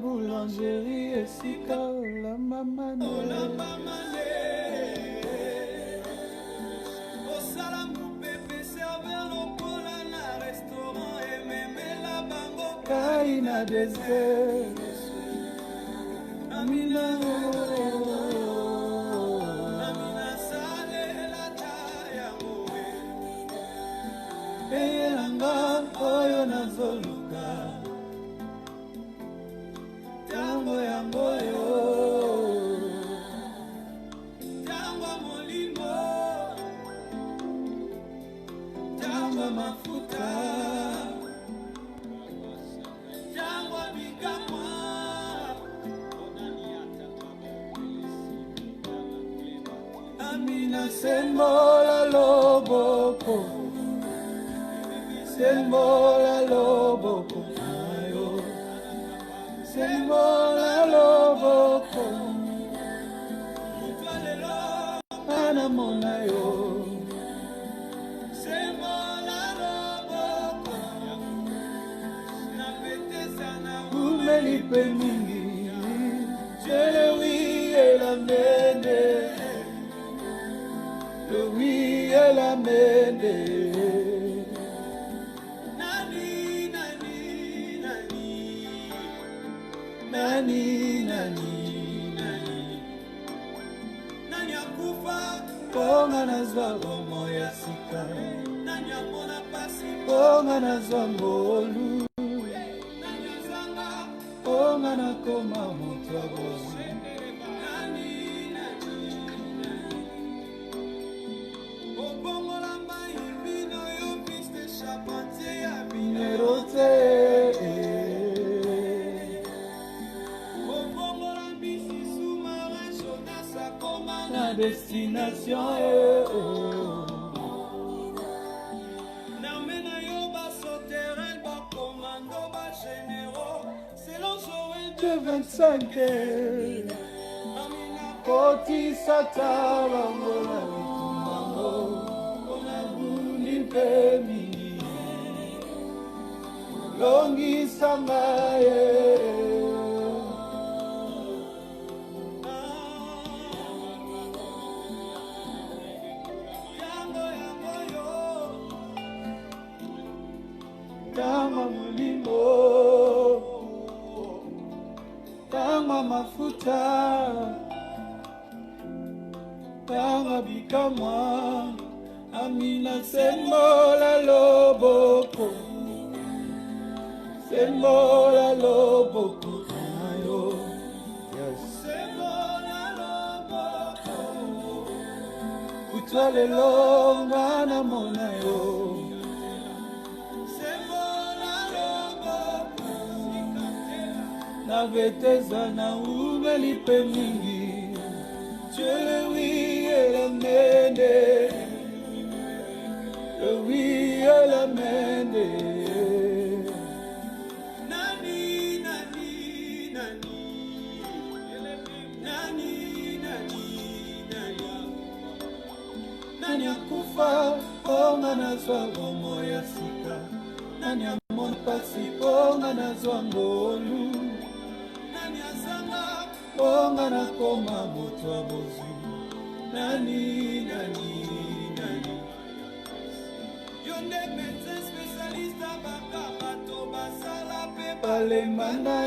Boulangerie et sika la mamane. Oh la mamane. Au salamou bébé serveur lokola na restaurant et même la bango kaina dessert. Amina Amina sale la taya moe. Eyanga oyo nazoluka. Tango yangoyo, tango molimo, tango mafuta, tango bikamwa. Amina sembola loboko, sembola loboko. Sembola loboko Ana mona yo Sembola loboko Na petesa na umelipe mingi C'est le oui et la mende Le oui et la mende Nani, nani, nani Nani akufa Konga nazwa gomo ya sika Nani amona pasi Konga nazwa ngolu Nani azanga Konga nakoma moto abozi Nani, nani, nani Obongo lamba ibino yo piste chapantier ya minerote La destination Namena yo ba sauterelle ba commando ba généraux C'est l'enjoué de 25 Koti sata bangola litumbango Kona buni pemi Longi samaye Tama mulimo Tama mafuta Tama bikamwa Amina sembola loboko Sembola loboko Ayo Sembola loboko Utwale longa na mona yo Naveteza na umelipe mingi Tu es le oui et la mende la mende. Nani, nani, nani. Nani, nani, nani. Nani akufa, onga nazwa bomo ya sika. Nani amona pasi, onga nazwa ngolu. Nani azanga, onga nakoma moto wa bozu. Nani, nani, nani. Yonde médecin spécialiste baka bato basala pe balembana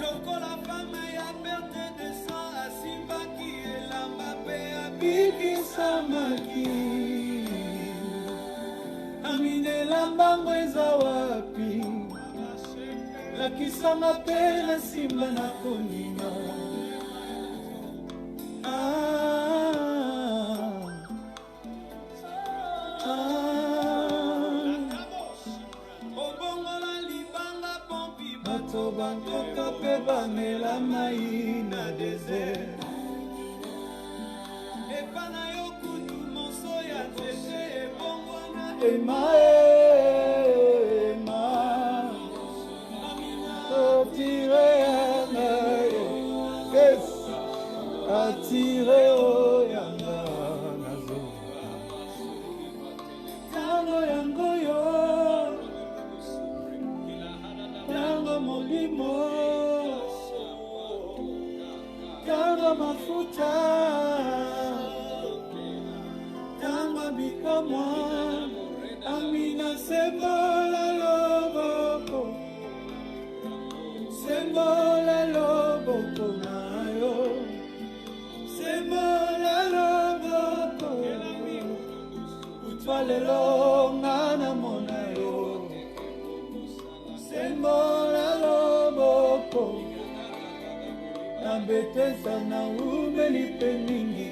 lokola femme ya perte de sang asimbaki elamba pe abikisamaki. Amine lambango eza wapi? Lakisanga pe na simba na konima. Bato bangoka pe bamela mai na desert. Epana yo kutu monso ya nzete ebongwana ema ema. Otire yanga yo kes atire o yanga nazo. Tango yango yo tango molimo tango mafuta tango bikamwa amina sembola loboko sembola loboko nayo sembola loboko utwalelo ngana mona yo sembola loboko nambetesa na umeli pe mingi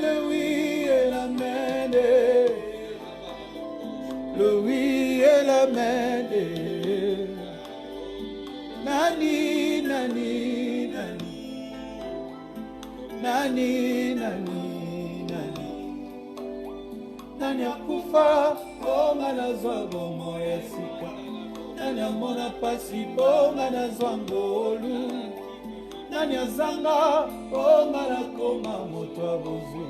le oui et la mende le oui et la mende. Nani, nani, nani. Nani, nani, nani. Nani akufa, bonga nazwa bomo ya sika. Nani amona pasi, bonga nazwa ngolu. Nani azanga, bonga nakoma moto abozu.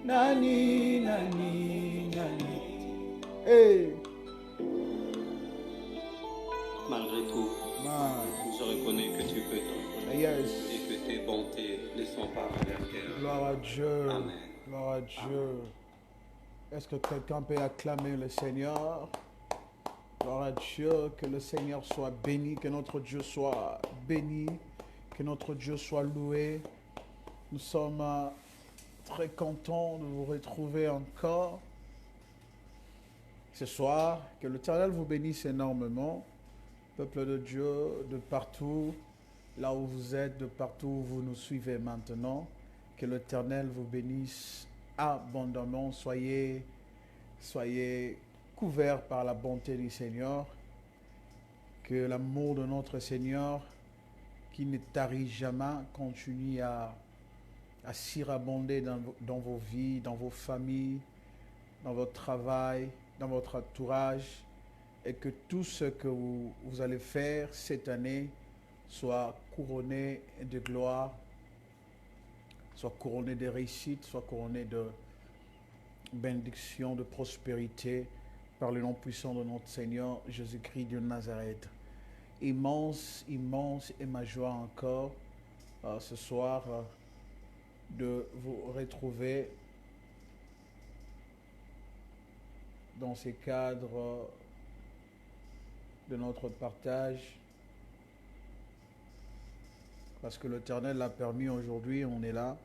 Nani, nani, nani. Hey. Malgré tout, je reconnais que tu peux tout. Yes. Et que tes bontés ne sont pas réelles. Gloire à Dieu. Amen. Gloire à Dieu. Est-ce que quelqu'un peut acclamer le Seigneur? Gloire à Dieu, que le Seigneur soit béni, que notre Dieu soit béni, que notre Dieu soit loué. Nous sommes très contents de vous retrouver encore ce soir. Que l'Éternel vous bénisse énormément, peuple de Dieu, de partout, là où vous êtes, de partout où vous nous suivez maintenant. Que l'Éternel vous bénisse abondamment. Soyez couverts par la bonté du Seigneur. Que l'amour de notre Seigneur, qui ne tarit jamais, continue à surabonder dans vos vies, dans vos familles, dans votre travail, dans votre entourage, et que tout ce que vous allez faire cette année soit couronné de gloire, soit couronné de réussite, soit couronné de bénédiction, de prospérité, par le nom puissant de notre Seigneur Jésus-Christ de Nazareth. Immense, immense est ma joie encore ce soir de vous retrouver dans ces cadres de notre partage, parce que l'Éternel l'a permis. Aujourd'hui, on est là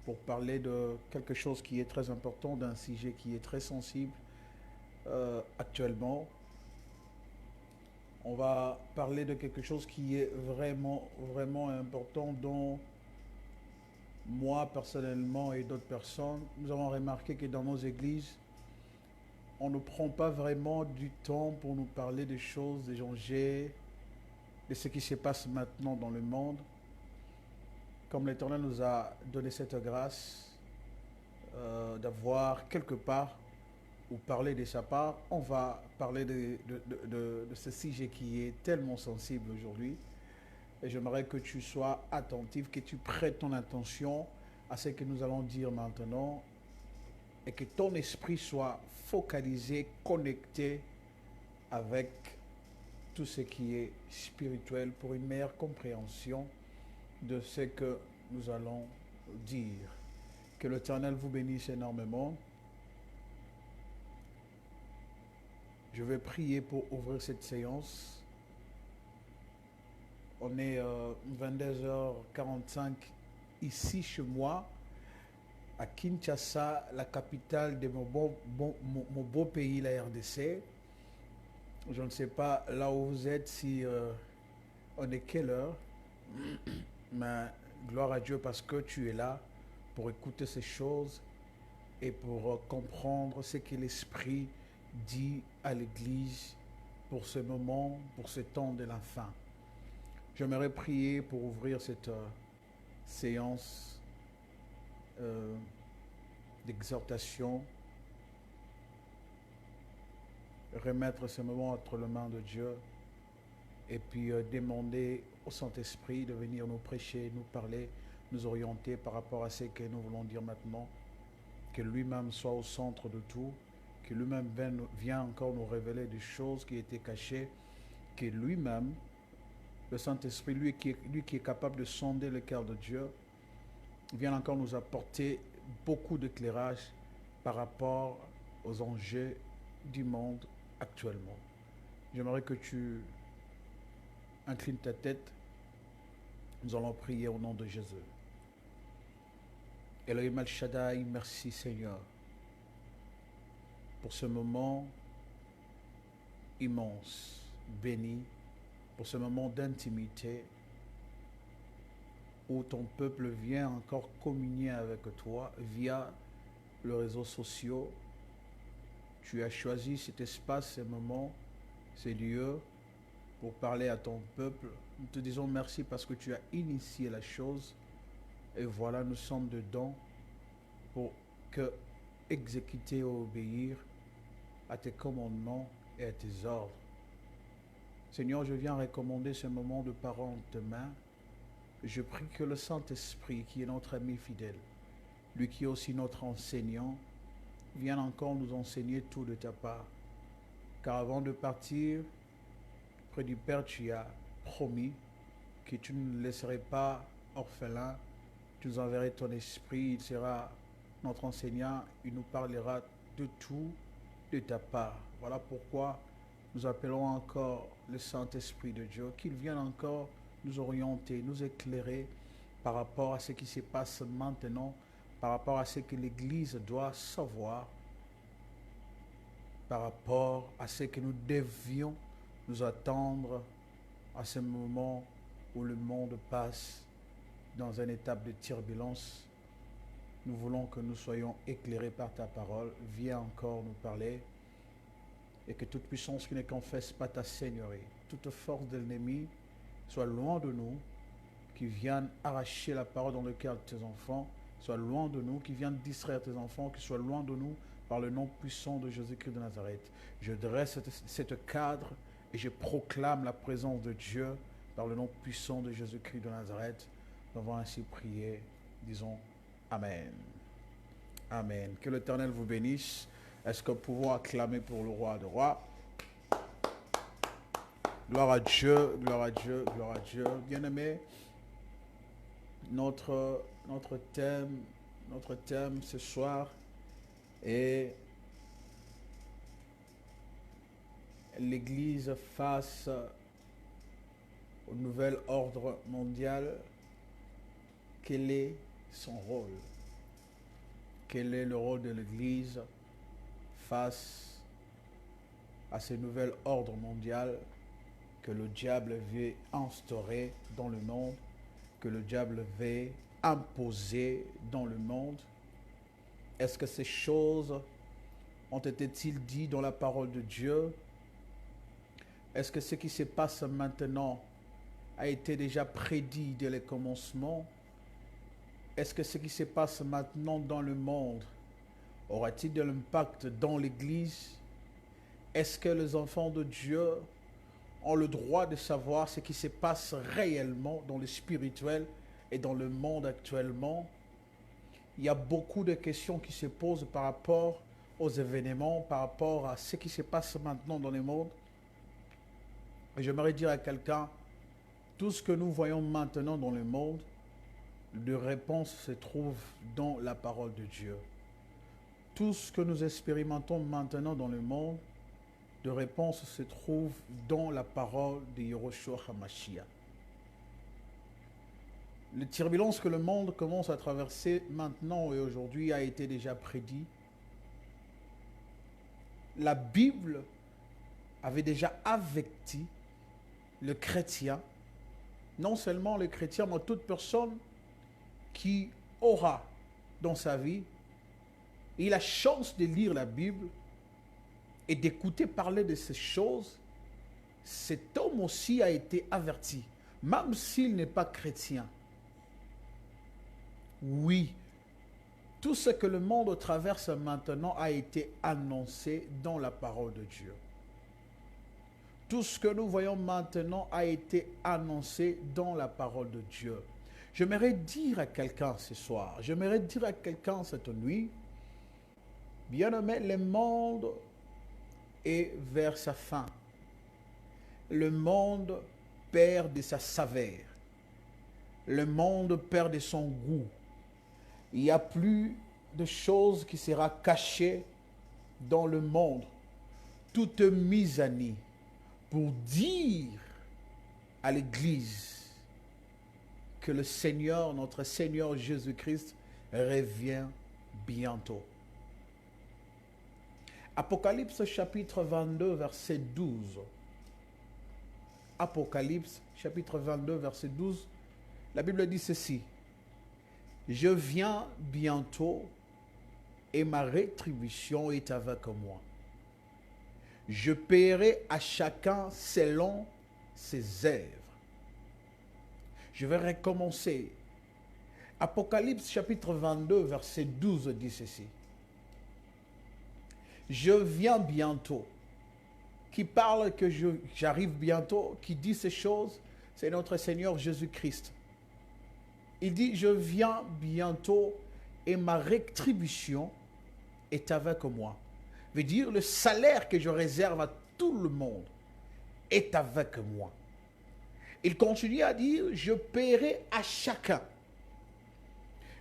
pour parler de quelque chose qui est très important, d'un sujet qui est très sensible actuellement. On va parler de quelque chose qui est vraiment, vraiment important, dont moi personnellement et d'autres personnes, nous avons remarqué que dans nos églises, on ne prend pas vraiment du temps pour nous parler des choses, des dangers, de ce qui se passe maintenant dans le monde. Comme l'Éternel nous a donné cette grâce, d'avoir quelque part ou parler de sa part, on va parler de ce sujet qui est tellement sensible aujourd'hui. Et j'aimerais que tu sois attentif, que tu prêtes ton attention à ce que nous allons dire maintenant et que ton esprit soit focalisé, connecté avec tout ce qui est spirituel pour une meilleure compréhension de ce que nous allons dire. Que l'Éternel vous bénisse énormément. Je vais prier pour ouvrir cette séance. On est 22h45 ici chez moi, à Kinshasa, la capitale de mon beau pays, la RDC. Je ne sais pas là où vous êtes, si on est quelle heure, mais gloire à Dieu parce que tu es là pour écouter ces choses et pour comprendre ce que l'Esprit dit à l'Église pour ce moment, pour ce temps de la fin. J'aimerais prier pour ouvrir cette séance d'exhortation, remettre ce moment entre les mains de Dieu et puis demander au Saint-Esprit de venir nous prêcher, nous parler, nous orienter par rapport à ce que nous voulons dire maintenant, que lui-même soit au centre de tout, que lui-même vienne encore nous révéler des choses qui étaient cachées, que lui-même, le Saint-Esprit, lui qui est capable de sonder le cœur de Dieu, vient encore nous apporter beaucoup d'éclairage par rapport aux enjeux du monde actuellement. J'aimerais que tu inclines ta tête. Nous allons prier au nom de Jésus. Elohim El-Shaddai, merci Seigneur pour ce moment immense, béni, pour ce moment d'intimité où ton peuple vient encore communier avec toi via les réseaux sociaux. Tu as choisi cet espace, ce moment, ces lieux pour parler à ton peuple. Nous te disons merci parce que tu as initié la chose et voilà, nous sommes dedans pour exécuter et obéir à tes commandements et à tes ordres. Seigneur, je viens recommander ce moment de parole en tes mains. Je prie que le Saint-Esprit, qui est notre ami fidèle, lui qui est aussi notre enseignant, vienne encore nous enseigner tout de ta part. Car avant de partir, près du Père, tu as promis que tu ne nous laisserais pas orphelins. Tu nous enverrais ton esprit, il sera notre enseignant, il nous parlera de tout de ta part. Voilà pourquoi nous appelons encore le Saint-Esprit de Dieu, qu'il vienne encore nous orienter, nous éclairer par rapport à ce qui se passe maintenant, par rapport à ce que l'Église doit savoir, par rapport à ce que nous devions nous attendre à ce moment où le monde passe dans une étape de turbulence. Nous voulons que nous soyons éclairés par ta parole. Viens encore nous parler et que toute puissance qui ne confesse pas ta Seigneurie, toute force de l'ennemi soit loin de nous, qui vienne arracher la parole dans le cœur de tes enfants, soit loin de nous, qui vienne distraire tes enfants, qui soit loin de nous par le nom puissant de Jésus-Christ de Nazareth. Je dresse cette cadre et je proclame la présence de Dieu par le nom puissant de Jésus-Christ de Nazareth. Nous avons ainsi prié, disons Amen. Amen. Que l'Éternel vous bénisse. Est-ce que nous pouvons acclamer pour le roi de rois? Gloire à Dieu, gloire à Dieu, gloire à Dieu. Bien-aimés, notre thème ce soir est l'Église face au nouvel ordre mondial. Quel est son rôle? Quel est le rôle de l'Église face à ce nouvel ordre mondial que le diable veut instaurer dans le monde, que le diable veut imposer dans le monde? Est-ce que ces choses ont été-ils dites dans la parole de Dieu? Est-ce que ce qui se passe maintenant a été déjà prédit dès le commencement? Est-ce que ce qui se passe maintenant dans le monde Aura-t-il de l'impact dans l'Église? Est-ce que les enfants de Dieu ont le droit de savoir ce qui se passe réellement dans le spirituel et dans le monde actuellement? Il y a beaucoup de questions qui se posent par rapport aux événements, par rapport à ce qui se passe maintenant dans le monde. Et j'aimerais dire à quelqu'un, tout ce que nous voyons maintenant dans le monde, de réponse se trouve dans la parole de Dieu. Tout ce que nous expérimentons maintenant dans le monde, de réponse se trouve dans la parole de Yahushua HaMashiach. Les turbulences que le monde commence à traverser maintenant et aujourd'hui a été déjà prédit. La Bible avait déjà averti le chrétien, non seulement le chrétien, mais toute personne qui aura dans sa vie eu la chance de lire la Bible et d'écouter parler de ces choses. Cet homme aussi a été averti, même s'il n'est pas chrétien. Oui, tout ce que le monde traverse maintenant a été annoncé dans la parole de Dieu. Tout ce que nous voyons maintenant a été annoncé dans la parole de Dieu. J'aimerais dire à quelqu'un ce soir, j'aimerais dire à quelqu'un cette nuit, bien-aimé, le monde est vers sa fin. Le monde perd de sa saveur. Le monde perd de son goût. Il n'y a plus de choses qui sera cachées dans le monde. Tout est mis à nu pour dire à l'Église que le Seigneur, notre Seigneur Jésus-Christ, revient bientôt. Apocalypse chapitre 22, verset 12. Apocalypse chapitre 22, verset 12. La Bible dit ceci. Je viens bientôt et ma rétribution est avec moi. Je paierai à chacun selon ses œuvres. Je vais recommencer. Apocalypse chapitre 22, verset 12 dit ceci. Je viens bientôt. Qui parle que j'arrive bientôt, qui dit ces choses, c'est notre Seigneur Jésus-Christ. Il dit, je viens bientôt et ma rétribution est avec moi. Veut dire, le salaire que je réserve à tout le monde est avec moi. Il continue à dire, je paierai à chacun.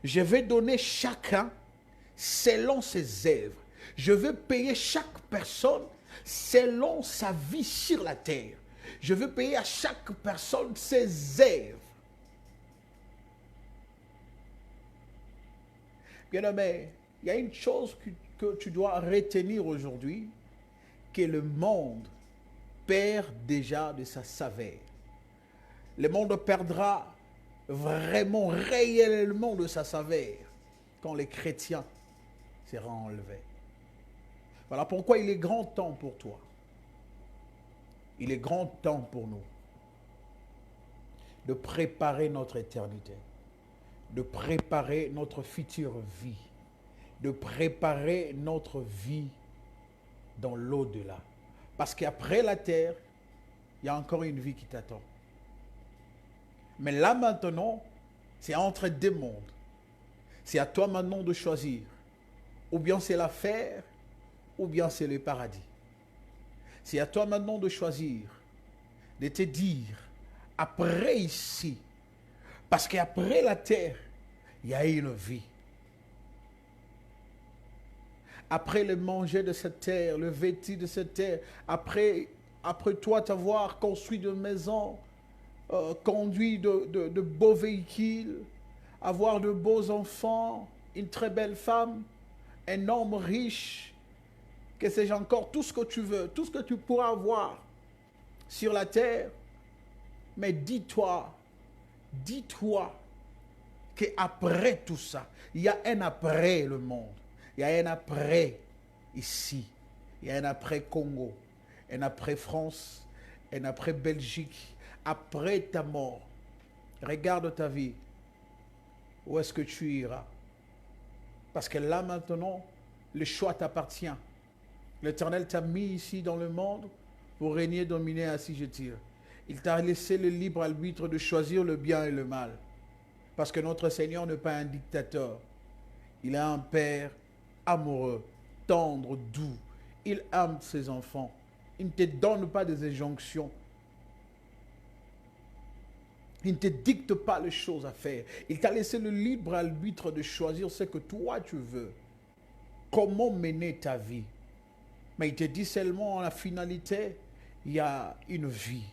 Je vais donner chacun selon ses œuvres. Je vais payer chaque personne selon sa vie sur la terre. Je vais payer à chaque personne ses œuvres. Bien-aimé, il y a une chose que tu dois retenir aujourd'hui, que le monde perd déjà de sa saveur. Le monde perdra vraiment, réellement de sa saveur quand les chrétiens seront enlevés. Voilà pourquoi il est grand temps pour toi. Il est grand temps pour nous de préparer notre éternité, de préparer notre future vie, de préparer notre vie dans l'au-delà. Parce qu'après la terre, il y a encore une vie qui t'attend. Mais là maintenant, c'est entre deux mondes. C'est à toi maintenant de choisir. Ou bien c'est l'enfer, ou bien c'est le paradis. C'est à toi maintenant de choisir, de te dire, après ici, parce qu'après la terre, il y a une vie. Après le manger de cette terre, le vêtu de cette terre, après toi t'avoir construit de maisons, conduit de beaux véhicules, avoir de beaux enfants, une très belle femme, un homme riche, que sais-je encore, tout ce que tu veux, tout ce que tu pourras avoir sur la terre. Mais dis-toi qu'après tout ça, il y a un après le monde. Il y a un après ici. Il y a un après Congo, un après France, un après Belgique. Après ta mort, regarde ta vie. Où est-ce que tu iras? Parce que là maintenant, Le choix t'appartient. L'Éternel t'a mis ici dans le monde pour régner, dominer, assujettir. Il t'a laissé le libre arbitre de choisir le bien et le mal. Parce que notre Seigneur n'est pas un dictateur. Il est un Père amoureux, tendre, doux. Il aime ses enfants. Il ne te donne pas des injonctions. Il ne te dicte pas les choses à faire. Il t'a laissé le libre arbitre de choisir ce que toi tu veux. Comment mener ta vie. Mais il te dit seulement, la finalité, il y a une vie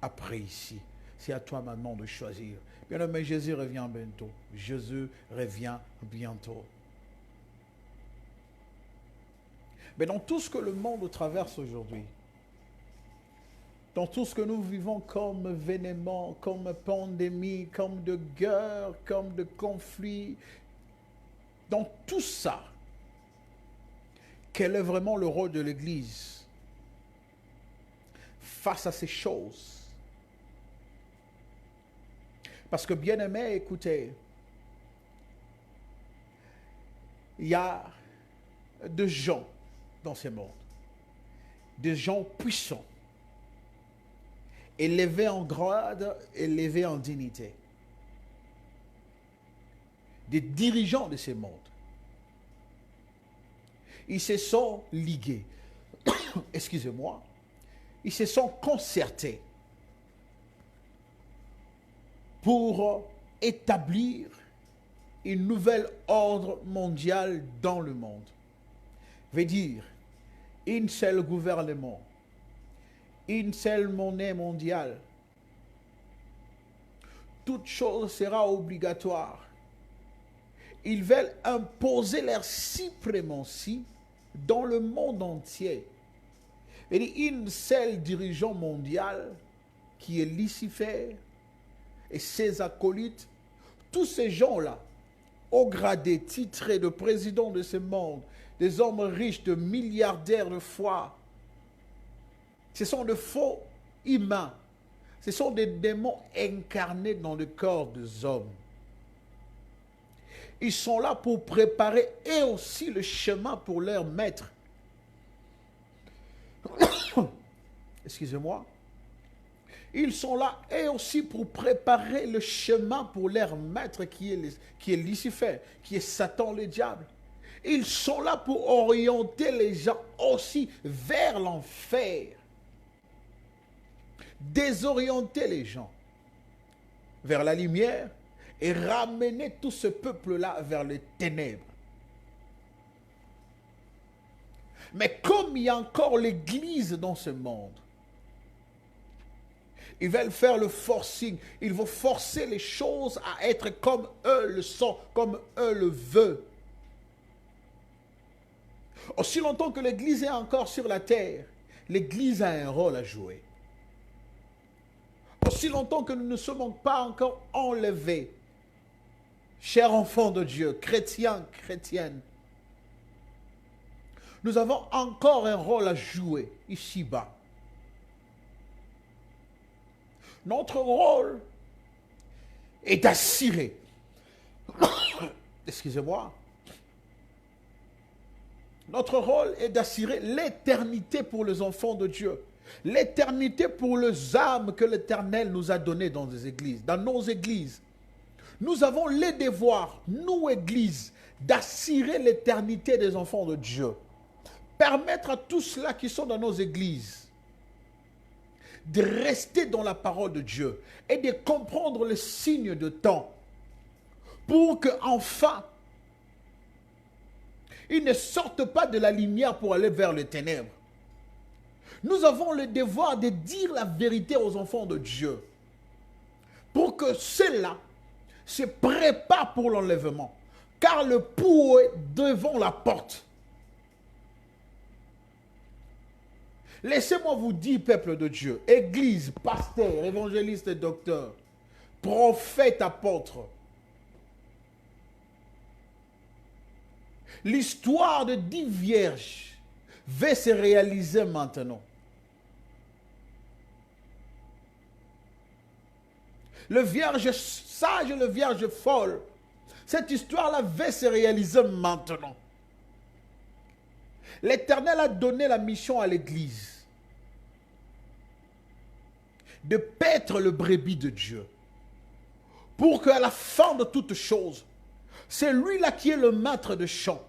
après ici. C'est à toi maintenant de choisir. Bien aimé, Jésus revient bientôt. Jésus revient bientôt. Mais dans tout ce que le monde traverse aujourd'hui, dans tout ce que nous vivons comme événement, comme pandémie, comme de guerre, comme de conflit, dans tout ça, quel est vraiment le rôle de l'Église face à ces choses? Parce que bien aimé, écoutez, il y a des gens dans ce monde, des gens puissants, élevés en grade, élevés en dignité, des dirigeants de ce monde. Ils se sont ligués, excusez-moi, ils se sont concertés pour établir une nouvelle ordre mondial dans le monde. Veut dire, une seule gouvernement, une seule monnaie mondiale. Toute chose sera obligatoire. Ils veulent imposer leur suprématie dans le monde entier. Et une seule dirigeant mondial qui est Lucifer et ses acolytes, tous ces gens-là, au gradé, titrés de président de ce monde, des hommes riches, de milliardaires de foi, ce sont de faux humains. Ce sont des démons incarnés dans le corps des hommes. Ils sont là pour préparer et aussi le chemin pour leur maître. Excusez-moi. Ils sont là et aussi pour préparer le chemin pour leur maître qui est Lucifer, qui est Satan le diable. Ils sont là pour orienter les gens aussi vers l'enfer. Désorienter les gens vers la lumière et ramener tout ce peuple-là vers les ténèbres. Mais comme il y a encore l'Église dans ce monde, ils veulent faire le forcing. Ils vont forcer les choses à être comme eux le sont, comme eux le veulent. Aussi longtemps que l'Église est encore sur la terre, l'Église a un rôle à jouer. Aussi longtemps que nous ne sommes pas encore enlevés, chers enfants de Dieu, chrétiens, chrétiennes, nous avons encore un rôle à jouer ici-bas. Notre rôle est d'assurer, excusez-moi, notre rôle est d'assurer l'éternité pour les enfants de Dieu. L'éternité pour les âmes que l'Éternel nous a données dans les églises, dans nos églises. Nous avons le devoir, nous églises, d'assurer l'éternité des enfants de Dieu. Permettre à tous ceux-là qui sont dans nos églises de rester dans la parole de Dieu et de comprendre les signes de temps pour qu'enfin, ils ne sortent pas de la lumière pour aller vers les ténèbres. Nous avons le devoir de dire la vérité aux enfants de Dieu pour que ceux-là se préparent pour l'enlèvement. Car le pou est devant la porte. Laissez-moi vous dire, peuple de Dieu, église, pasteur, évangéliste, docteur, prophète, apôtre. L'histoire de 10 vierges va se réaliser maintenant. Le vierge sage et le vierge folle, cette histoire-là va se réaliser maintenant. L'Éternel a donné la mission à l'Église de paître le brebis de Dieu. Pour qu'à la fin de toute chose, c'est lui-là qui est le maître de champ,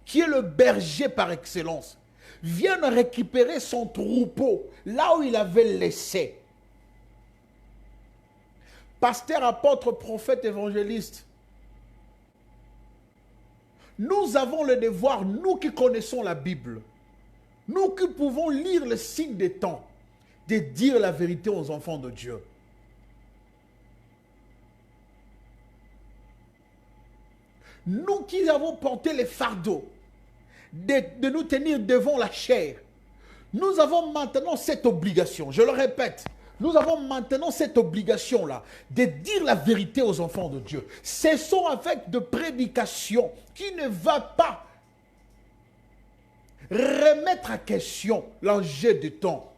qui est le berger par excellence, vienne récupérer son troupeau là où il avait laissé. Pasteur, apôtre, prophète, évangéliste, nous avons le devoir, nous qui connaissons la Bible, nous qui pouvons lire le signe des temps, de dire la vérité aux enfants de Dieu. Nous qui avons porté les fardeaux de nous tenir devant la chair, nous avons maintenant cette obligation, je le répète, nous avons maintenant cette obligation-là de dire la vérité aux enfants de Dieu. Cessons avec de prédications qui ne va pas remettre en question l'enjeu du temps.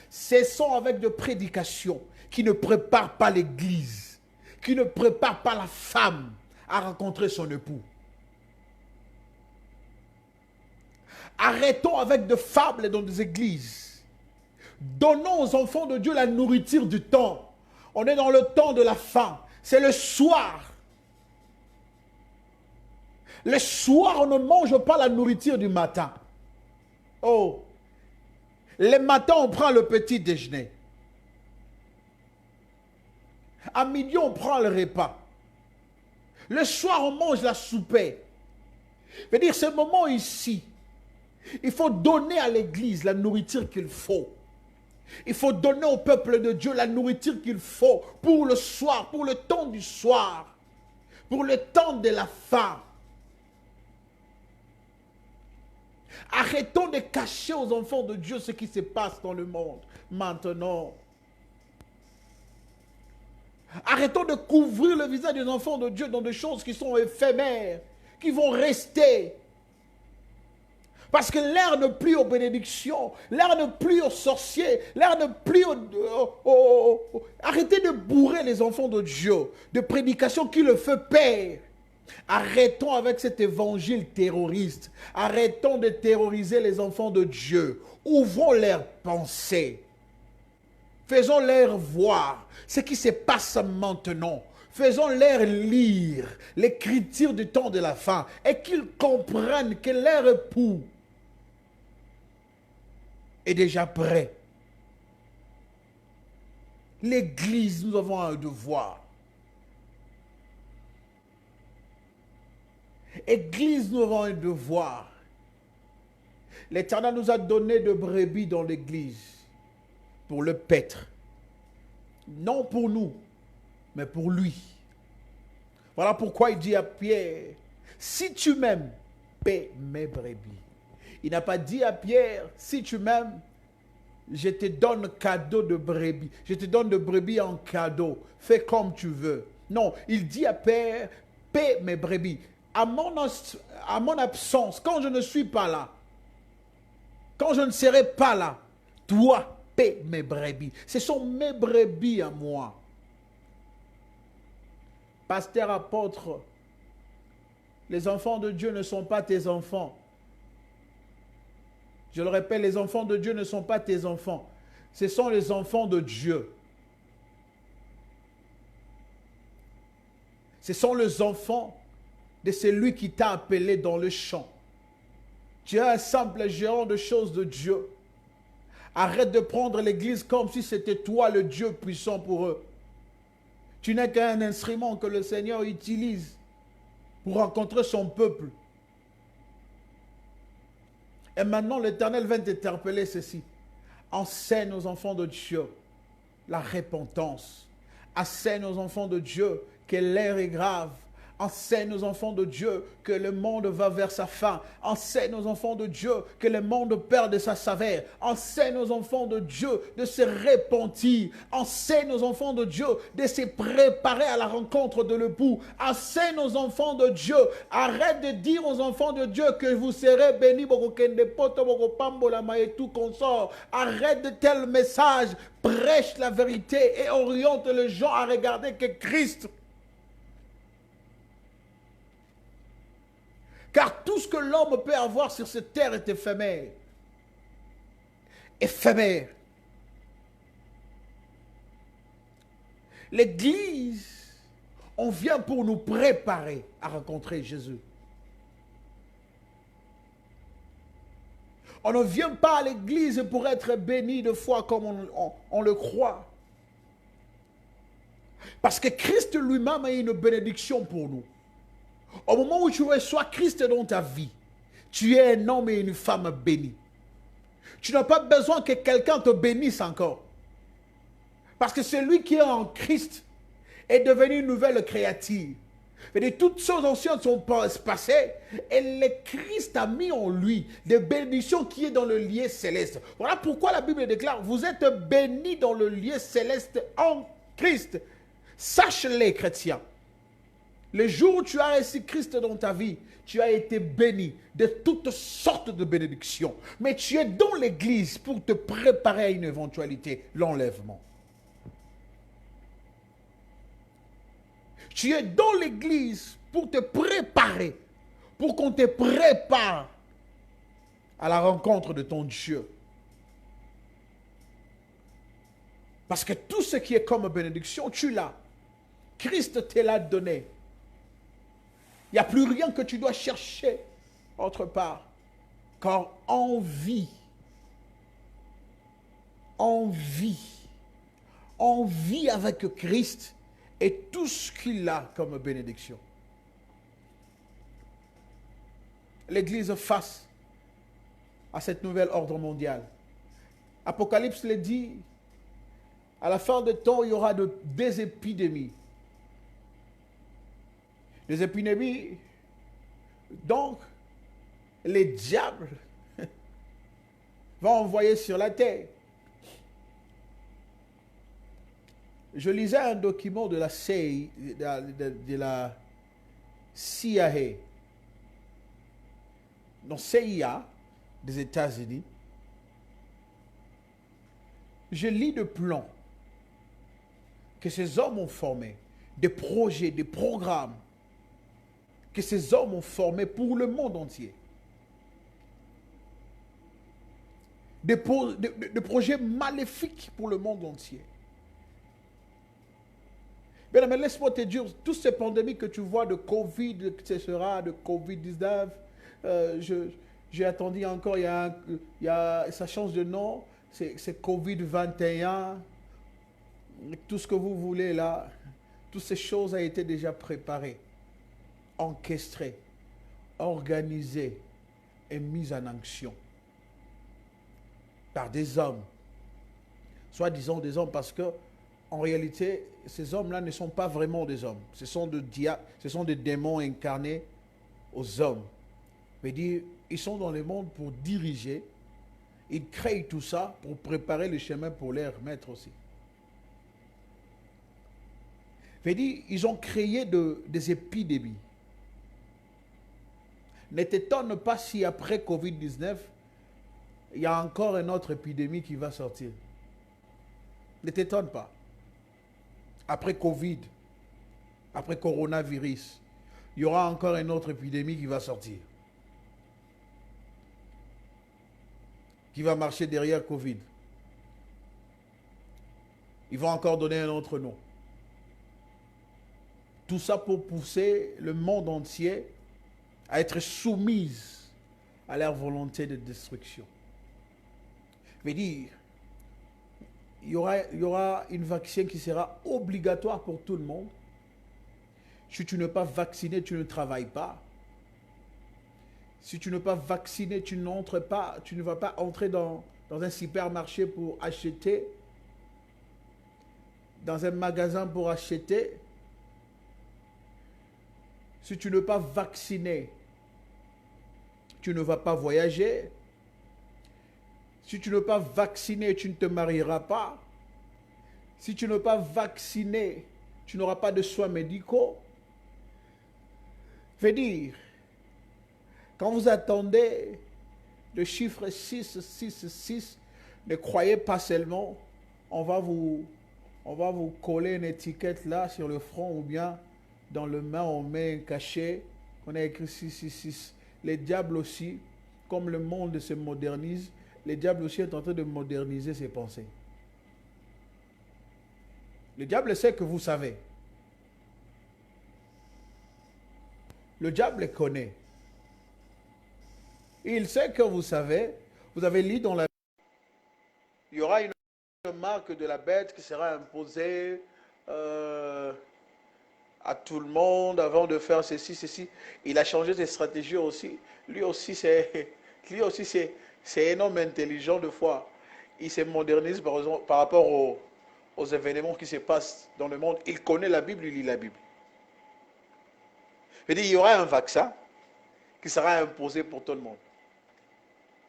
Cessons avec de prédications qui ne préparent pas l'Église, qui ne préparent pas la femme à rencontrer son époux. Arrêtons avec de fables dans des églises. Donnons aux enfants de Dieu la nourriture du temps. On est dans le temps de la faim. C'est le soir. Le soir, on ne mange pas la nourriture du matin. Oh! Le matin, on prend le petit déjeuner. À midi, on prend le repas. Le soir, on mange la soupée. Je veux dire, ce moment ici, il faut donner à l'Église la nourriture qu'il faut. Il faut donner au peuple de Dieu la nourriture qu'il faut pour le soir, pour le temps du soir, pour le temps de la faim. Arrêtons de cacher aux enfants de Dieu ce qui se passe dans le monde maintenant. Arrêtons de couvrir le visage des enfants de Dieu dans des choses qui sont éphémères, qui vont rester. Parce que l'heure n'est plus aux bénédictions, l'heure n'est plus aux sorciers, l'heure n'est plus Arrêtez de bourrer les enfants de Dieu de prédications qui le fait peur. Arrêtons avec cet évangile terroriste. Arrêtons de terroriser les enfants de Dieu. Ouvrons leurs pensées. Faisons-leur voir ce qui se passe maintenant. Faisons-leur lire l'écriture du temps de la fin et qu'ils comprennent que leur époux est déjà prêt. L'Église, nous avons un devoir. Église, nous avons un devoir. L'Éternel nous a donné de brebis dans l'Église pour le paître. Non pour nous, mais pour lui. Voilà pourquoi il dit à Pierre, si tu m'aimes, paie mes brebis. Il n'a pas dit à Pierre, si tu m'aimes, je te donne cadeau de brebis. Je te donne de brebis en cadeau. Fais comme tu veux. Non, il dit à Pierre, paie mes brebis. À mon absence, quand je ne suis pas là, quand je ne serai pas là, toi, paie mes brebis. Ce sont mes brebis à moi. Pasteur, apôtre, les enfants de Dieu ne sont pas tes enfants. Je le répète, les enfants de Dieu ne sont pas tes enfants. Ce sont les enfants de Dieu. Ce sont les enfants de celui qui t'a appelé dans le champ. Tu es un simple gérant de choses de Dieu. Arrête de prendre l'Église comme si c'était toi le Dieu puissant pour eux. Tu n'es qu'un instrument que le Seigneur utilise pour rencontrer son peuple. Et maintenant, l'Éternel vient t'interpeller ceci. Enseigne aux enfants de Dieu la repentance. Enseigne aux enfants de Dieu que l'heure est grave. Enseigne aux enfants de Dieu que le monde va vers sa fin. Enseigne aux enfants de Dieu que le monde perd de sa saveur. Enseigne aux enfants de Dieu de se repentir. Enseigne aux enfants de Dieu de se préparer à la rencontre de l'époux. Enseigne aux enfants de Dieu. Arrête de dire aux enfants de Dieu que vous serez bénis. Et tout consort. Arrête de tels messages. Prêche la vérité et oriente les gens à regarder que Christ. Car tout ce que l'homme peut avoir sur cette terre est éphémère. Éphémère. L'Église, on vient pour nous préparer à rencontrer Jésus. On ne vient pas à l'Église pour être béni de foi comme on le croit. Parce que Christ lui-même a une bénédiction pour nous. Au moment où tu reçois Christ dans ta vie, tu es un homme et une femme bénis. Tu n'as pas besoin que quelqu'un te bénisse encore. Parce que celui qui est en Christ est devenu une nouvelle créature. Et toutes choses anciennes sont passées et le Christ a mis en lui des bénédictions qui est dans le lieu céleste. Voilà pourquoi la Bible déclare, vous êtes bénis dans le lieu céleste en Christ. Sache-les, chrétiens. Le jour où tu as reçu Christ dans ta vie, tu as été béni de toutes sortes de bénédictions. Mais tu es dans l'église pour te préparer à une éventualité, l'enlèvement. Tu es dans l'église pour te préparer, pour qu'on te prépare à la rencontre de ton Dieu. Parce que tout ce qui est comme bénédiction, tu l'as. Christ te l'a donné. Il n'y a plus rien que tu dois chercher autre part. Car on vit avec Christ et tout ce qu'il a comme bénédiction. L'Église face à cette nouvelle ordre mondial. Apocalypse le dit, à la fin des temps, il y aura des épidémies. Des épidémies, donc, les diables vont envoyer sur la terre. Je lisais un document de la CIA, non, CIA des États-Unis. Je lis de plans que ces hommes ont formés, des projets, des programmes que ces hommes ont formés pour le monde entier. Des projets maléfiques pour le monde entier. Bien, mais laisse-moi te dire, toutes ces pandémies que tu vois de Covid, etc., de Covid-19, j'ai attendu encore, ça change de nom, c'est Covid-21, tout ce que vous voulez là, toutes ces choses ont été déjà préparées, orchestrées, organisées et mises en action par des hommes, soi-disant des hommes, parce que en réalité, ces hommes-là ne sont pas vraiment des hommes. Ce sont des démons incarnés aux hommes. C'est-à-dire, ils sont dans le monde pour diriger. Ils créent tout ça pour préparer le chemin pour les remettre aussi. C'est-à-dire, ils ont créé des épidémies. Ne t'étonne pas si après Covid-19, il y a encore une autre épidémie qui va sortir. Ne t'étonne pas. Après Covid, après coronavirus, il y aura encore une autre épidémie qui va sortir. Qui va marcher derrière Covid. Ils vont encore donner un autre nom. Tout ça pour pousser le monde entier à être soumise à leur volonté de destruction. Je veux dire, il y aura une vaccin qui sera obligatoire pour tout le monde. Si tu n'es pas vacciné, tu ne travailles pas. Si tu n'es pas vacciné, tu n'entres pas, tu ne vas pas entrer dans un supermarché pour acheter, dans un magasin pour acheter. Si tu n'es pas vacciné, tu ne vas pas voyager. Si tu n'es pas vacciné, tu ne te marieras pas. Si tu n'es pas vacciné, tu n'auras pas de soins médicaux. Je veux dire, quand vous attendez le chiffre 666, ne croyez pas seulement, on va vous coller une étiquette là sur le front ou bien dans le main, on met un cachet, on a écrit 666. les diables aussi, comme le monde se modernise, le diable aussi est en train de moderniser ses pensées. Le diable sait que vous savez. Le diable connaît. Il sait que vous savez. Vous avez lu dans la... Il y aura une marque de la bête qui sera imposée à tout le monde avant de faire ceci, ceci. Il a changé ses stratégies aussi. Lui aussi, c'est un homme intelligent de foi. Il se modernise par rapport aux événements qui se passent dans le monde. Il connaît la Bible, il lit la Bible. Je veux dire, il y aura un vaccin qui sera imposé pour tout le monde.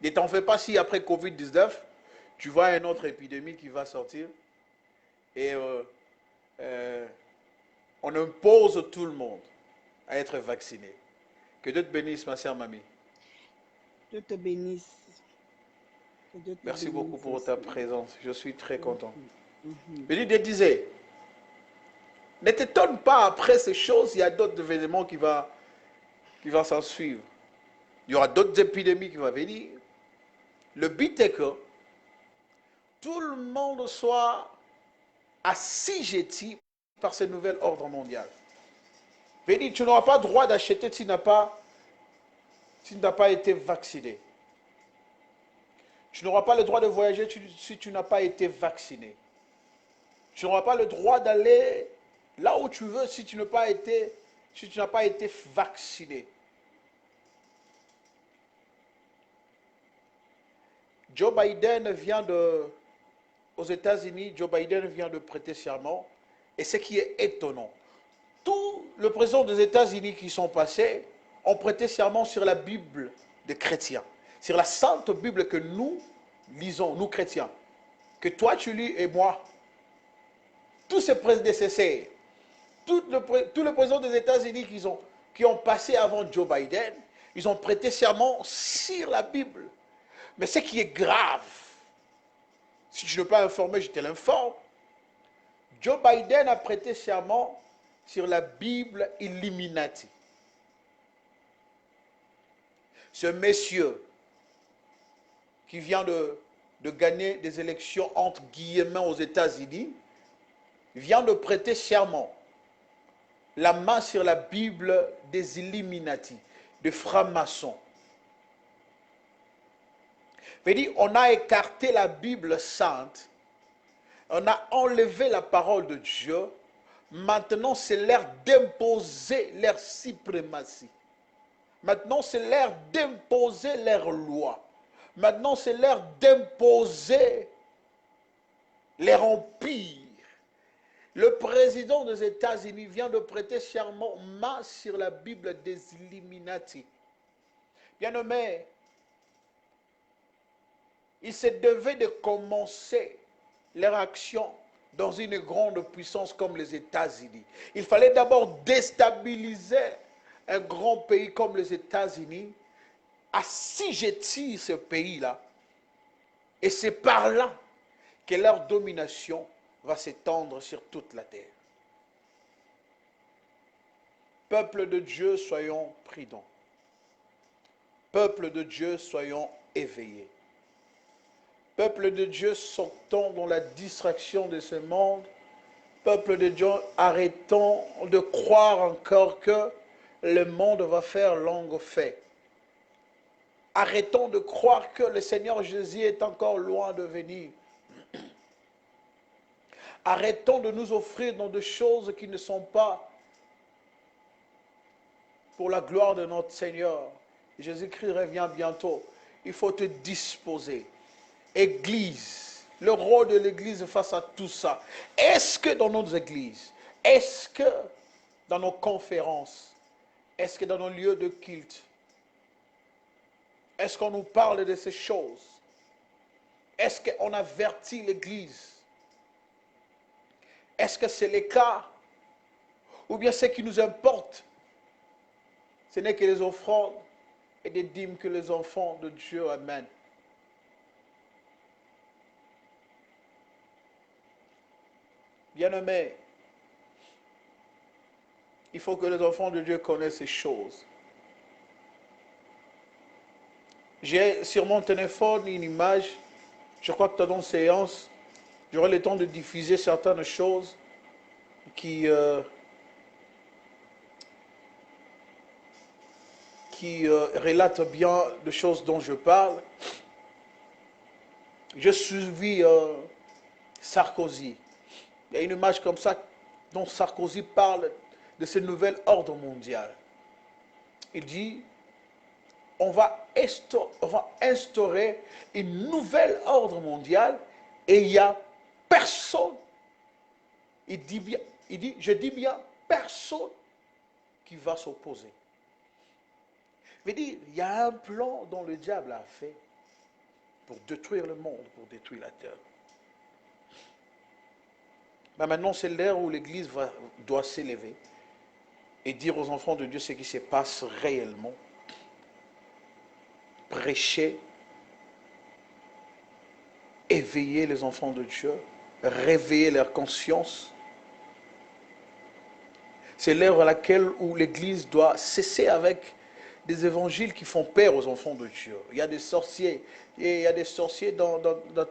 Ne t'en fais pas si après Covid-19, tu vois une autre épidémie qui va sortir et on impose tout le monde à être vacciné. Que Dieu te bénisse, ma sœur Mamie. Dieu te bénisse. Dieu te Merci bénisse beaucoup pour aussi. ta présence. Je suis très content. Mhm. Dieu disait, ne t'étonne pas après ces choses, il y a d'autres événements qui vont s'en suivre. Il y aura d'autres épidémies qui vont venir. Le but est que tout le monde soit assujetti par ce nouvel ordre mondial. Béni, tu n'auras pas droit d'acheter si tu n'as pas été vacciné. Tu n'auras pas le droit de voyager si tu n'as pas été vacciné. Tu n'auras pas le droit d'aller là où tu veux si tu n'as pas été vacciné. Joe Biden aux États-Unis, Joe Biden vient de prêter serment. Et ce qui est étonnant, tous les présidents des États-Unis qui sont passés ont prêté serment sur la Bible des chrétiens, sur la sainte Bible que nous lisons, nous chrétiens, que toi tu lis et moi. Tous ces prédécesseurs, tous les présidents des États-Unis qui ont passé avant Joe Biden, ils ont prêté serment sur la Bible. Mais ce qui est grave, si je ne suis pas informé, je te l'informe, Joe Biden a prêté serment sur la Bible Illuminati. Ce monsieur qui vient de gagner des élections entre guillemets aux États-Unis, vient de prêter serment, la main sur la Bible des Illuminati, des francs-maçons. On a écarté la Bible sainte, on a enlevé la parole de Dieu. Maintenant, c'est l'heure d'imposer leur suprématie. Maintenant, c'est l'heure d'imposer leur loi. Maintenant, c'est l'heure d'imposer leur empire. Le président des États-Unis vient de prêter serment main sur la Bible des Illuminati. Bien-aimé, il se devait de commencer leur action dans une grande puissance comme les États-Unis. Il fallait d'abord déstabiliser un grand pays comme les États-Unis, assujettir ce pays-là, et c'est par là que leur domination va s'étendre sur toute la terre. Peuple de Dieu, soyons prudents. Peuple de Dieu, soyons éveillés. Peuple de Dieu, sortons dans la distraction de ce monde. Peuple de Dieu, arrêtons de croire encore que le monde va faire longue fête. Arrêtons de croire que le Seigneur Jésus est encore loin de venir. Arrêtons de nous offrir dans des choses qui ne sont pas pour la gloire de notre Seigneur. Jésus-Christ revient bientôt. Il faut te disposer. Église, le rôle de l'Église face à tout ça. Est-ce que dans nos églises, est-ce que dans nos conférences, est-ce que dans nos lieux de culte, est-ce qu'on nous parle de ces choses? Est-ce qu'on avertit l'Église? Est-ce que c'est le cas? Ou bien ce qui nous importe, ce n'est que les offrandes et des dîmes que les enfants de Dieu amènent. Bien-aimés, il faut que les enfants de Dieu connaissent ces choses. J'ai sur mon téléphone une image. Je crois que dans séance, j'aurai le temps de diffuser certaines choses qui relatent bien les choses dont je parle. J'ai suivi Sarkozy. Il y a une image comme ça dont Sarkozy parle de ce nouvel ordre mondial. Il dit, on va instaurer une nouvelle ordre mondial et il n'y a personne, je dis bien personne qui va s'opposer. Je veux dire, il y a un plan dont le diable a fait pour détruire le monde, pour détruire la terre. Mais maintenant, c'est l'heure où l'Église doit s'élever et dire aux enfants de Dieu ce qui se passe réellement. Prêcher, éveiller les enfants de Dieu, réveiller leur conscience. C'est l'heure à laquelle où l'Église doit cesser avec des évangiles qui font peur aux enfants de Dieu. Il y a des sorciers, il y a des sorciers dans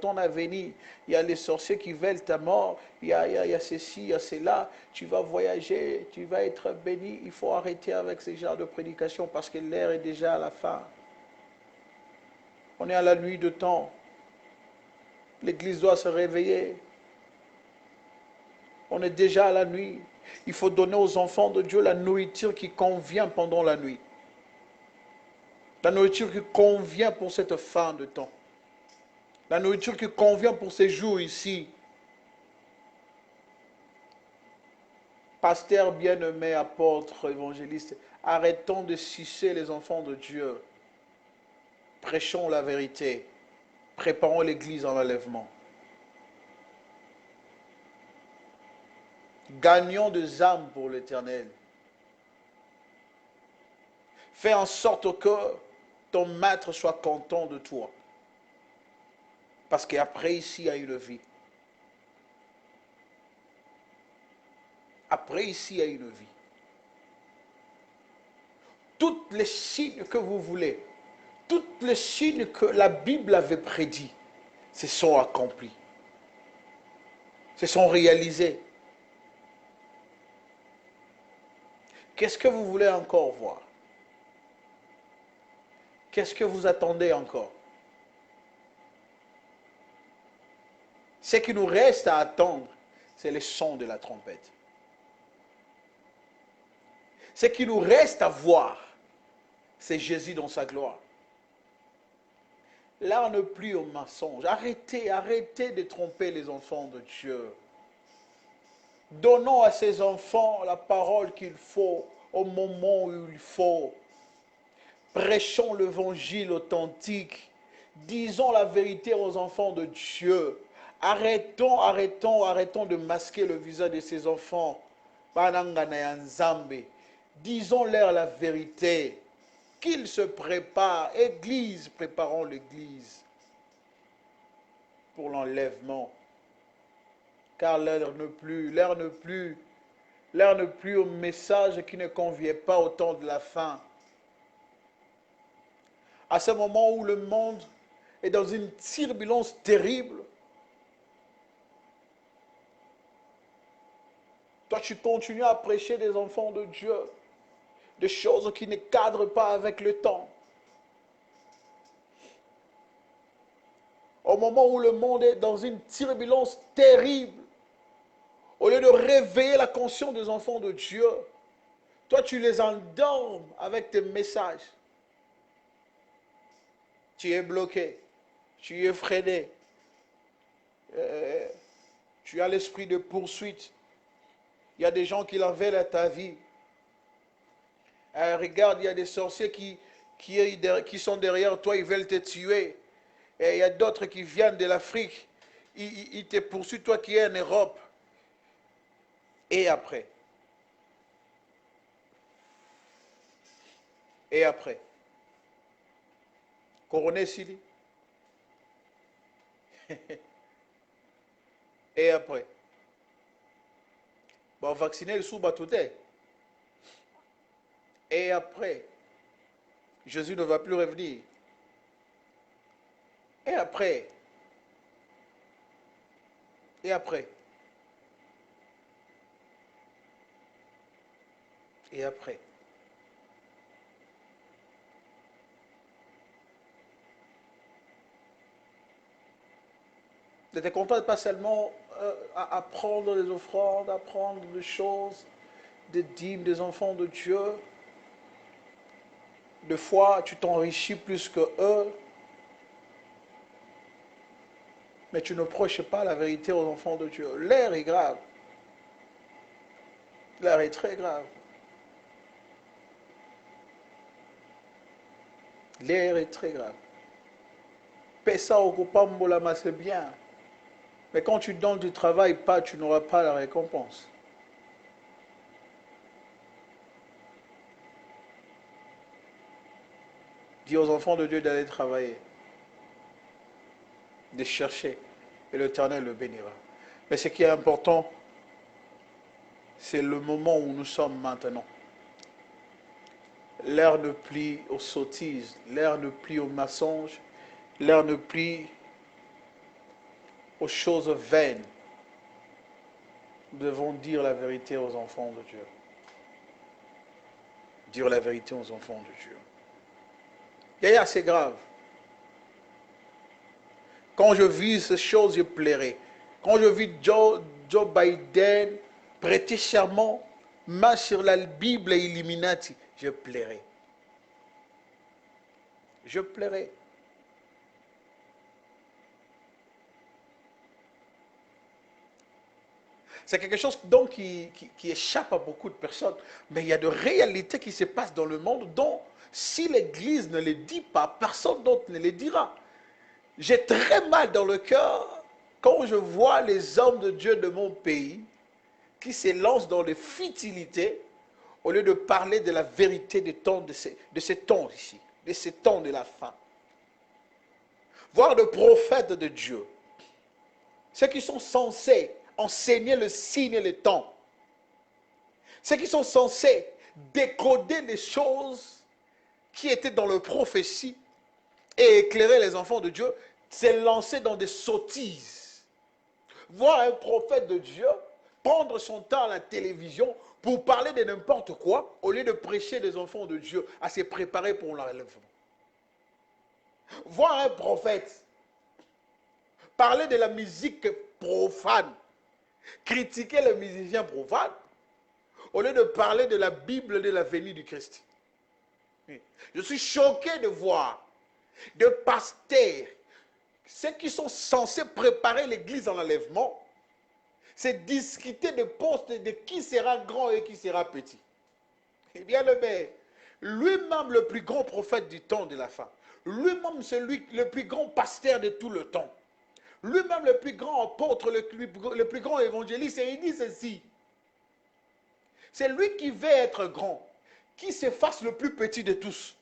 ton avenir, il y a des sorciers qui veulent ta mort, il y a ceci, il y a cela, tu vas voyager, tu vas être béni. Il faut arrêter avec ce genre de prédication parce que l'heure est déjà à la fin. On est à la nuit de temps. L'Église doit se réveiller. On est déjà à la nuit. Il faut donner aux enfants de Dieu la nourriture qui convient pendant la nuit. La nourriture qui convient pour cette fin de temps. La nourriture qui convient pour ces jours ici. Pasteur bien-aimé, apôtre, évangéliste, arrêtons de sucer les enfants de Dieu. Prêchons la vérité. Préparons l'Église en enlèvement. Gagnons des âmes pour l'Éternel. Fais en sorte que ton maître soit content de toi. Parce qu'après ici, il y a une vie. Après ici, il y a une vie. Toutes les signes que vous voulez, toutes les signes que la Bible avait prédits, se sont accomplis. Se sont réalisés. Qu'est-ce que vous voulez encore voir? Qu'est-ce que vous attendez encore? Ce qui nous reste à attendre, c'est le son de la trompette. Ce qui nous reste à voir, c'est Jésus dans sa gloire. Là, on n'est plus au mensonge. Arrêtez de tromper les enfants de Dieu. Donnons à ces enfants la parole qu'il faut au moment où il faut. Prêchons l'évangile authentique. Disons la vérité aux enfants de Dieu. Arrêtons de masquer le visage de ces enfants. Disons-leur la vérité. Qu'ils se préparent. Église, préparons l'Église pour l'enlèvement. Car l'heure ne plus au message qui ne convient pas au temps de la fin. À ce moment où le monde est dans une turbulence terrible, toi tu continues à prêcher des enfants de Dieu, des choses qui ne cadrent pas avec le temps. Au moment où le monde est dans une turbulence terrible, au lieu de réveiller la conscience des enfants de Dieu, toi tu les endormes avec tes messages. Tu es bloqué, tu es freiné, tu as l'esprit de poursuite. Il y a des gens qui en veulent à ta vie. Regarde, il y a des sorciers qui sont derrière toi, ils veulent te tuer. Et il y a d'autres qui viennent de l'Afrique, ils te poursuivent, toi qui es en Europe. Et après? Et après? Coroné Sili. Et après? Bon, vacciner le sous-batouté. Et après? Jésus ne va plus revenir. Et après, et après, et après. N'était content pas seulement à prendre les offrandes, à prendre des choses, des dîmes des enfants de Dieu. Des fois, tu t'enrichis plus que eux, mais tu ne prêches pas la vérité aux enfants de Dieu. L'air est grave. L'air est très grave. L'air est très grave. Pesa au Kopambolama, c'est bien. Mais quand tu donnes du travail pas, tu n'auras pas la récompense. Dis aux enfants de Dieu d'aller travailler, de chercher, et l'Éternel le bénira. Mais ce qui est important, c'est le moment où nous sommes maintenant. L'air ne plie aux sottises, l'air ne plie aux mensonges, l'air ne plie aux choses vaines. Nous devons dire la vérité aux enfants de Dieu. Dire la vérité aux enfants de Dieu. Yaya, c'est grave. Quand je vis ces choses, je plairai. Quand je vis Joe Biden prêter serment, main sur la Bible et Illuminati, je plairai. Je plairai. C'est quelque chose donc qui échappe à beaucoup de personnes. Mais il y a de réalités qui se passent dans le monde dont, si l'Église ne les dit pas, personne d'autre ne les dira. J'ai très mal dans le cœur quand je vois les hommes de Dieu de mon pays qui se lancent dans les futilités au lieu de parler de la vérité des temps de ces temps ici, de ces temps de la fin. Voir des prophètes de Dieu, ceux qui sont censés enseigner le signe et le temps, ceux qui sont censés décoder des choses qui étaient dans le prophétie et éclairer les enfants de Dieu, c'est lancer dans des sottises. Voir un prophète de Dieu prendre son temps à la télévision pour parler de n'importe quoi au lieu de prêcher les enfants de Dieu à se préparer pour l'enlèvement. Voir un prophète parler de la musique profane, critiquer les musiciens profanes au lieu de parler de la Bible de la venue du Christ. Je suis choqué de voir des pasteurs, ceux qui sont censés préparer l'église en enlèvement, c'est discuter de postes de qui sera grand et qui sera petit. Eh bien, lui-même le plus grand prophète du temps de la fin, lui-même le plus grand pasteur de tout le temps, lui-même le plus grand apôtre, le plus grand évangéliste, et il dit ceci. C'est lui qui veut être grand, qui se fasse le plus petit de tous.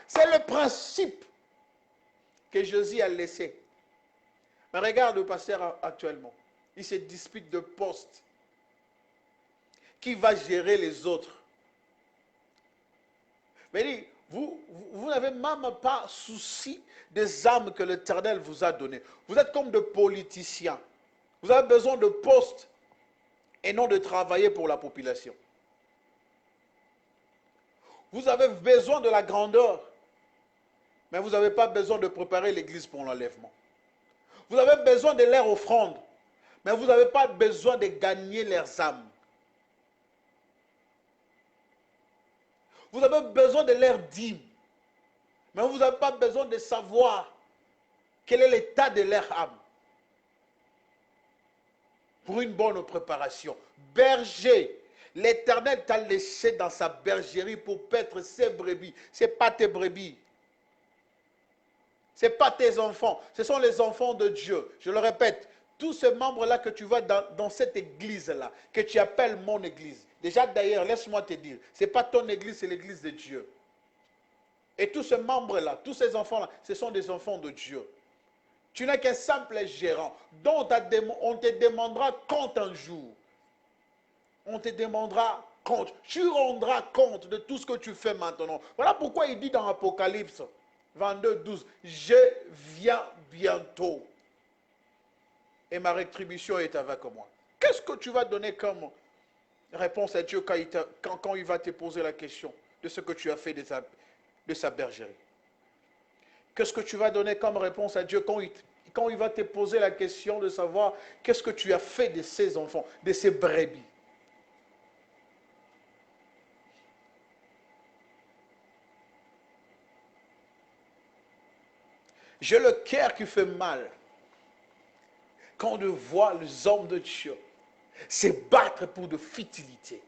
C'est le principe que Jésus a laissé. Mais regarde le pasteur actuellement. Il se dispute de poste. Qui va gérer les autres? Mais vous n'avez même pas souci des âmes que l'Éternel vous a données. Vous êtes comme des politiciens. Vous avez besoin de postes et non de travailler pour la population. Vous avez besoin de la grandeur, mais vous n'avez pas besoin de préparer l'église pour l'enlèvement. Vous avez besoin de leur offrande, mais vous n'avez pas besoin de gagner leurs âmes. Vous avez besoin de leur dîme, mais vous n'avez pas besoin de savoir quel est l'état de leur âme. Pour une bonne préparation. Berger, l'Éternel t'a laissé dans sa bergerie pour paître ses brebis. Ce n'est pas tes brebis. Ce n'est pas tes enfants. Ce sont les enfants de Dieu. Je le répète, tous ces membres-là que tu vois dans cette église-là, que tu appelles mon église. Déjà d'ailleurs, laisse-moi te dire, ce n'est pas ton église, c'est l'église de Dieu. Et tous ces membres-là, tous ces enfants-là, ce sont des enfants de Dieu. Tu n'es qu'un simple gérant dont on te demandera compte un jour. On te demandera compte. Tu rendras compte de tout ce que tu fais maintenant. Voilà pourquoi il dit dans Apocalypse, 22, 12. Je viens bientôt. Et ma rétribution est avec moi. Qu'est-ce que tu vas donner comme réponse à Dieu quand il va te poser la question de ce que tu as fait de sa bergerie? Qu'est-ce que tu vas donner comme réponse à Dieu quand il va te poser la question de savoir qu'est-ce que tu as fait de ses enfants, de ses brebis? J'ai le cœur qui fait mal quand on voit les hommes de Dieu se battre pour de futilités.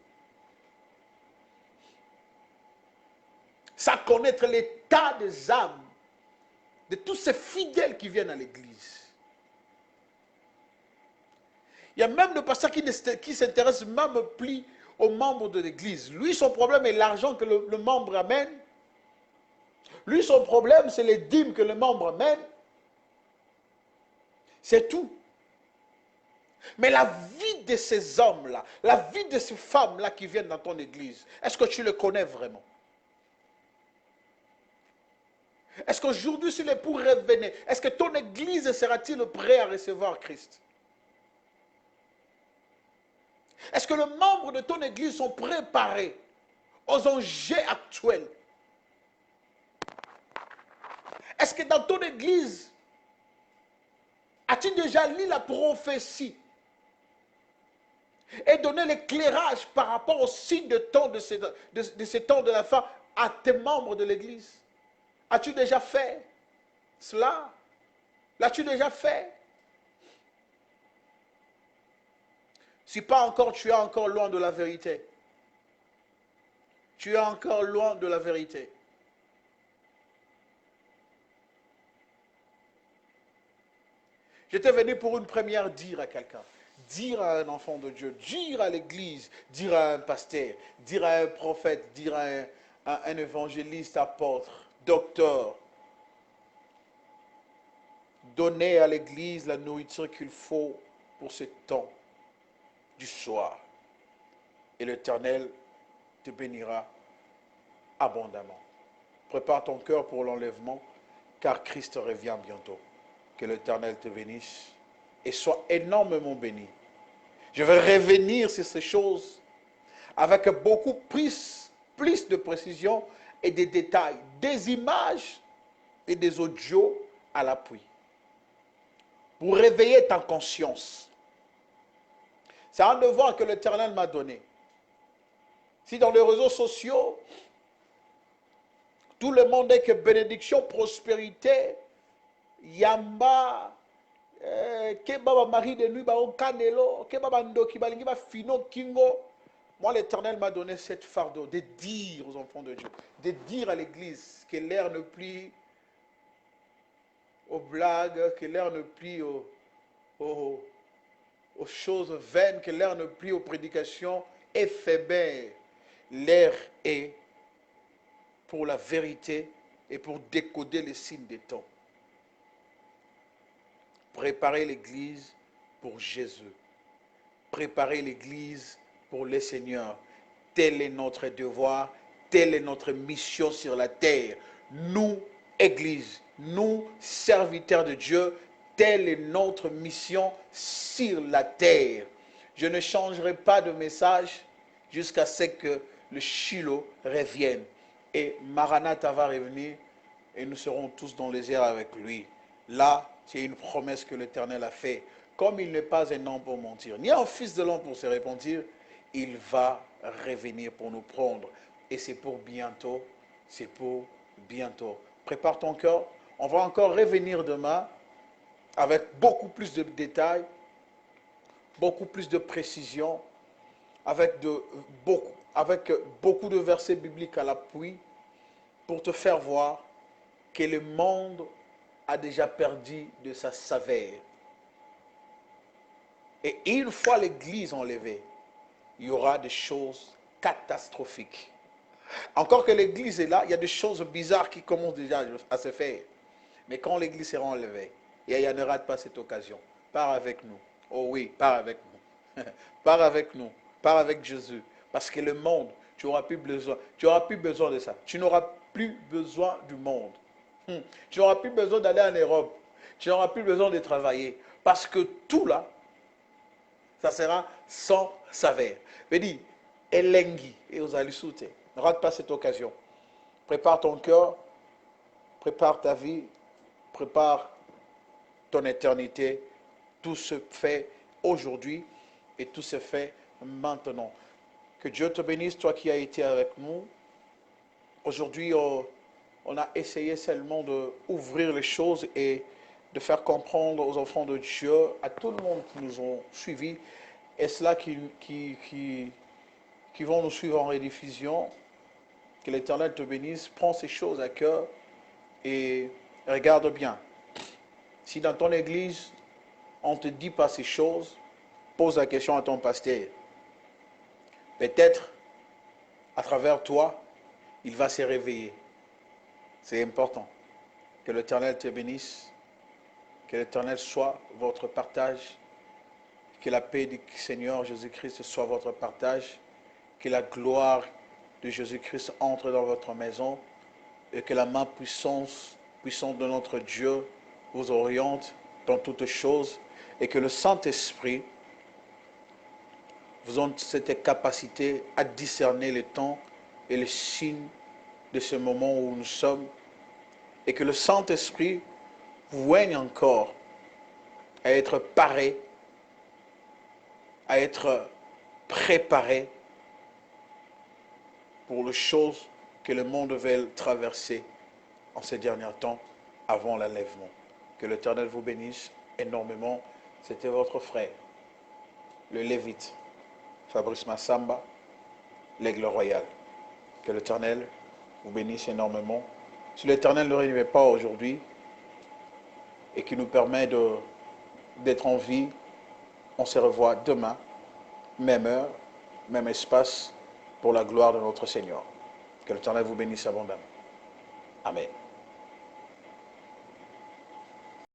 Sans connaître l'état des âmes de tous ces fidèles qui viennent à l'église. Il y a même le pasteur qui s'intéresse même plus aux membres de l'église. Lui, son problème est l'argent que le membre amène. Lui, son problème, c'est les dîmes que le membre amène. C'est tout. Mais la vie de ces hommes-là, la vie de ces femmes-là qui viennent dans ton église, est-ce que tu le connais vraiment? Est-ce qu'aujourd'hui, s'il est pour revenir, est-ce que ton église sera-t-il prêt à recevoir Christ? Est-ce que les membres de ton église sont préparés aux enjeux actuels? Est-ce que dans ton église, as-tu déjà lu la prophétie et donné l'éclairage par rapport au signe de temps de ces temps de la fin à tes membres de l'église? As-tu déjà fait cela? L'as-tu déjà fait? Si pas encore, tu es encore loin de la vérité. Tu es encore loin de la vérité. J'étais venu pour une première dire à quelqu'un, dire à un enfant de Dieu, dire à l'église, dire à un pasteur, dire à un prophète, dire à un évangéliste, apôtre, docteur. Donner à l'église la nourriture qu'il faut pour ce temps du soir. Et l'Éternel te bénira abondamment. Prépare ton cœur pour l'enlèvement, car Christ revient bientôt. Que l'Éternel te bénisse et sois énormément béni. Je vais revenir sur ces choses avec beaucoup plus de précision et de détails, des images et des audios à l'appui, pour réveiller ta conscience. C'est un devoir que l'Éternel m'a donné. Si dans les réseaux sociaux, tout le monde est que bénédiction, prospérité, yamba, ke baba mari de nuit, ba kanelo, ke baba ndoki, balingi ba fino kingo. Moi, l'Éternel m'a donné cette fardeau de dire aux enfants de Dieu, de dire à l'Église que l'air ne plie aux blagues, que l'air ne plie aux choses vaines, que l'air ne plie aux prédications éphémères. L'air est pour la vérité et pour décoder les signes des temps. Préparer l'Église pour Jésus. Préparer l'Église pour le Seigneur. Tel est notre devoir, telle est notre mission sur la terre. Nous, Église, nous, serviteurs de Dieu, telle est notre mission sur la terre. Je ne changerai pas de message jusqu'à ce que le Shiloh revienne. Et Maranatha va revenir et nous serons tous dans les airs avec lui. Là, c'est une promesse que l'Éternel a faite. Comme il n'est pas un homme pour mentir, ni un fils de l'homme pour se repentir, il va revenir pour nous prendre. Et c'est pour bientôt, c'est pour bientôt. Prépare ton cœur. On va encore revenir demain avec beaucoup plus de détails, beaucoup plus de précision, avec beaucoup de versets bibliques à l'appui pour te faire voir que le monde a déjà perdu de sa saveur. Et une fois l'Église enlevée, il y aura des choses catastrophiques. Encore que l'Église est là, il y a des choses bizarres qui commencent déjà à se faire. Mais quand l'Église sera enlevée, il ne rate pas cette occasion. Pars avec nous. Oh oui, pars avec nous. Pars avec nous. Pars avec Jésus. Parce que le monde, tu n'auras plus besoin de ça. Tu n'auras plus besoin du monde. Tu n'auras plus besoin d'aller en Europe. Tu n'auras plus besoin de travailler. Parce que tout là, ça sera sans saveur. Je dis, Elengi et aux Alisute. Ne rate pas cette occasion. Prépare ton cœur, prépare ta vie, prépare ton éternité. Tout se fait aujourd'hui et tout se fait maintenant. Que Dieu te bénisse, toi qui as été avec nous. Aujourd'hui, on a essayé seulement d'ouvrir les choses et de faire comprendre aux enfants de Dieu, à tout le monde qui nous ont suivis, et ceux-là qui vont nous suivre en rediffusion, que l'Éternel te bénisse, prends ces choses à cœur et regarde bien. Si dans ton église, on ne te dit pas ces choses, pose la question à ton pasteur. Peut-être, à travers toi, il va se réveiller. C'est important. Que l'Éternel te bénisse. Que l'Éternel soit votre partage. Que la paix du Seigneur Jésus-Christ soit votre partage. Que la gloire de Jésus-Christ entre dans votre maison. Et que la main puissante de notre Dieu vous oriente dans toutes choses. Et que le Saint-Esprit vous donne cette capacité à discerner les temps et les signes de ce moment où nous sommes. Et que le Saint-Esprit vous aide encore à être paré, à être préparé pour les choses que le monde veut traverser en ces derniers temps avant l'enlèvement. Que l'Éternel vous bénisse énormément. C'était votre frère, le Lévite, Fabrice Massamba, l'Aigle Royal. Que l'Éternel vous bénisse énormément. Si l'Éternel ne réunit pas aujourd'hui et qui nous permet d'être en vie, on se revoit demain, même heure, même espace, pour la gloire de notre Seigneur. Que l'Éternel vous bénisse abondamment. Amen.